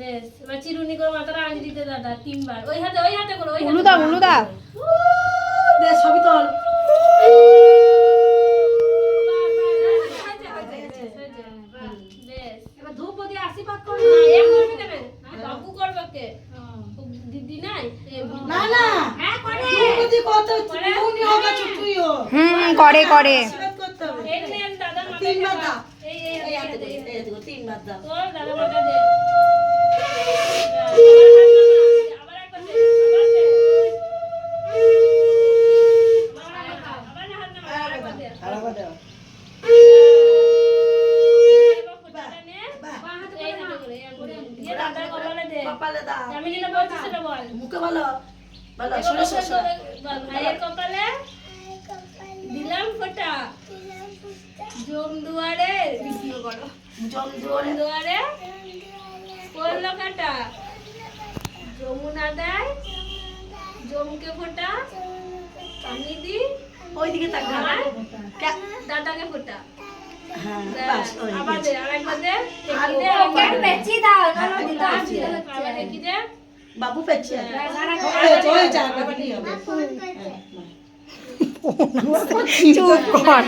বেশ এবার চিরুনি করে মাথাটা আঁচড় দিতে দাদা 3 বার ওই হাতে করো ওই হাতে উলু দাও উলু দাও বেশ সবই তোল বেশ এবার ধূপ দিয়ে আশীর্বাদ কর এ করবে দেবে বাবু করবে কে দিদি নাই না না হ্যাঁ করে ধূপ দিয়ে কত উনি হোক চুটুইও করে করে আশীর্বাদ করতে হবে এই নেন দাদা মাথা 3 বার দাও এই এই হাতে দে 3 বার দাও তো দাদা মাথা দে আবার একবার দে আবার হাত নামা আরেকবার দে আরেকবার দাও এবার ফুটাটা নে এই হাতে করে দিয়ে দাদার কপালে দে কপালে দাও আমি যেটা বলছি সেটা বল মুখে বলো বলো শুনে শুনে বল ভাইয়ের কপালে দিলাম ফোঁটা জম দুয়ারে ভিডিও করো জল জম দুয়ারে পড়লো কাটা যমুনা দেয় জমকে ফোঁটা আমি দি ওইদিকে তাকা আর দাদাকে ফোঁটা হ্যাঁ বাস ওই আবার দে আরেকবার দে আর দে ওকে পেঁচি দাও নানো দিতে আছে আবার দেখি দে বাবু পেছে ওই যা হবে চুপ কর